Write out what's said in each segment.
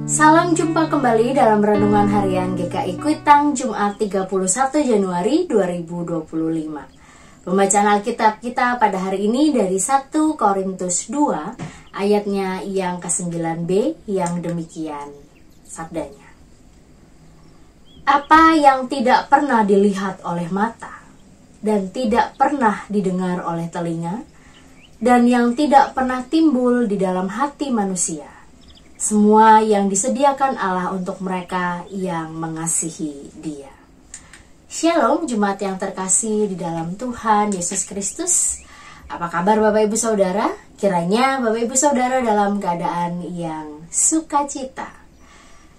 Salam jumpa kembali dalam Renungan Harian GKI Kuitang Jumat 31 Januari 2025. Pembacaan Alkitab kita pada hari ini dari 1 Korintus 2 ayatnya yang ke-9b yang demikian sabdanya. Apa yang tidak pernah dilihat oleh mata dan tidak pernah didengar oleh telinga dan yang tidak pernah timbul di dalam hati manusia, semua yang disediakan Allah untuk mereka yang mengasihi Dia. Shalom jemaat yang terkasih di dalam Tuhan Yesus Kristus. Apa kabar Bapak Ibu Saudara? Kiranya Bapak Ibu Saudara dalam keadaan yang sukacita.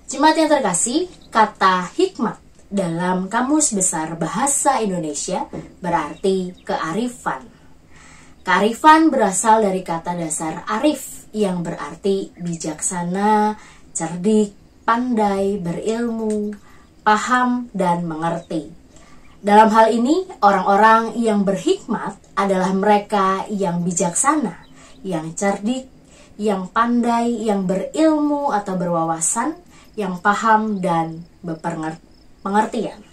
Jemaat yang terkasih, kata hikmat dalam Kamus Besar Bahasa Indonesia berarti kearifan. Kearifan berasal dari kata dasar arif yang berarti bijaksana, cerdik, pandai, berilmu, paham, dan mengerti. Dalam hal ini, orang-orang yang berhikmat adalah mereka yang bijaksana, yang cerdik, yang pandai, yang berilmu atau berwawasan, yang paham, dan berpengertian.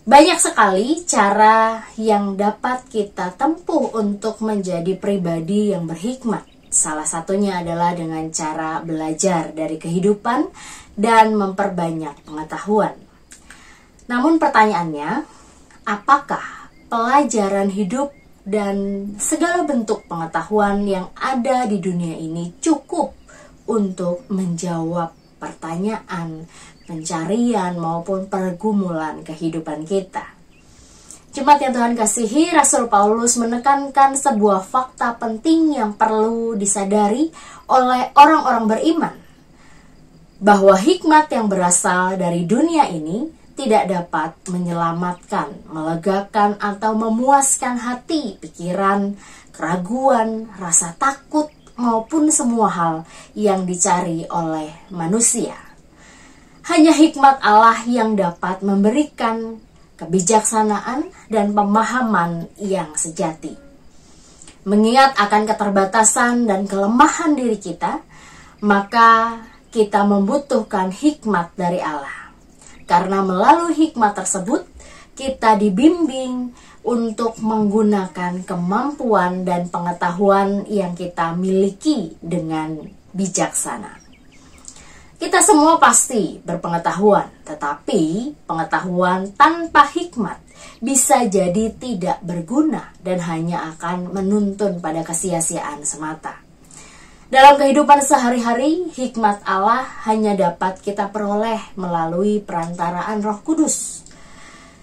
Banyak sekali cara yang dapat kita tempuh untuk menjadi pribadi yang berhikmat. Salah satunya adalah dengan cara belajar dari kehidupan dan memperbanyak pengetahuan. Namun pertanyaannya, apakah pelajaran hidup dan segala bentuk pengetahuan yang ada di dunia ini cukup untuk menjawab pertanyaan, pencarian maupun pergumulan kehidupan kita? Jemaat yang Tuhan kasihi, Rasul Paulus menekankan sebuah fakta penting yang perlu disadari oleh orang-orang beriman, bahwa hikmat yang berasal dari dunia ini tidak dapat menyelamatkan, melegakan, atau memuaskan hati, pikiran, keraguan, rasa takut, maupun semua hal yang dicari oleh manusia. Hanya hikmat Allah yang dapat memberikan kebijaksanaan dan pemahaman yang sejati. Mengingat akan keterbatasan dan kelemahan diri kita, maka kita membutuhkan hikmat dari Allah. Karena melalui hikmat tersebut, kita dibimbing untuk menggunakan kemampuan dan pengetahuan yang kita miliki dengan bijaksana. Kita semua pasti berpengetahuan, tetapi pengetahuan tanpa hikmat bisa jadi tidak berguna dan hanya akan menuntun pada kesia-siaan semata. Dalam kehidupan sehari-hari, hikmat Allah hanya dapat kita peroleh melalui perantaraan Roh Kudus.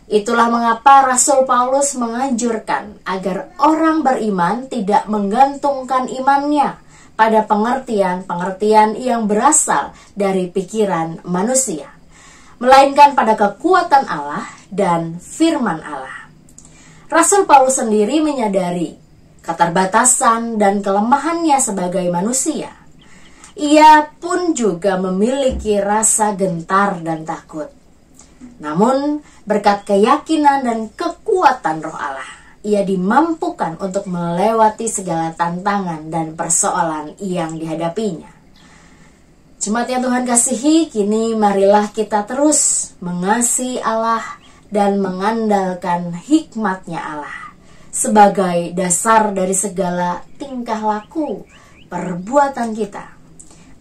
Itulah mengapa Rasul Paulus menganjurkan agar orang beriman tidak menggantungkan imannya pada pengertian-pengertian yang berasal dari pikiran manusia, melainkan pada kekuatan Allah dan firman Allah. Rasul Paulus sendiri menyadari keterbatasan dan kelemahannya sebagai manusia. Ia pun juga memiliki rasa gentar dan takut. Namun, berkat keyakinan dan kekuatan Roh Allah, ia dimampukan untuk melewati segala tantangan dan persoalan yang dihadapinya. Jemaat yang Tuhan kasihi, kini marilah kita terus mengasihi Allah dan mengandalkan hikmat-Nya Allah sebagai dasar dari segala tingkah laku perbuatan kita,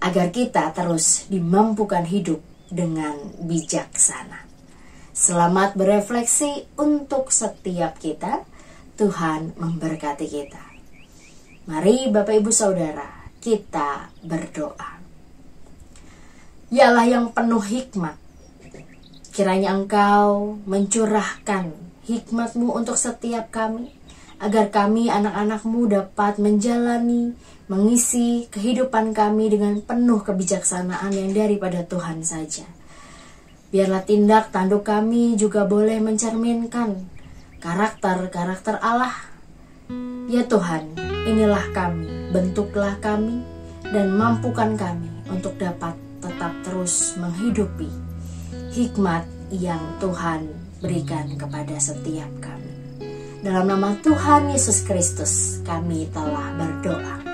agar kita terus dimampukan hidup dengan bijaksana. Selamat berefleksi untuk setiap kita. Tuhan memberkati kita. Mari Bapak Ibu Saudara, kita berdoa. Ya Allah yang penuh hikmat, kiranya Engkau mencurahkan hikmat-Mu untuk setiap kami, agar kami anak-anak-Mu dapat menjalani, mengisi kehidupan kami dengan penuh kebijaksanaan yang daripada Tuhan saja. Biarlah tindak tanduk kami juga boleh mencerminkan karakter-karakter Allah. Ya Tuhan, inilah kami, bentuklah kami, dan mampukan kami untuk dapat tetap terus menghidupi hikmat yang Tuhan berikan kepada setiap kami. Dalam nama Tuhan Yesus Kristus, kami telah berdoa.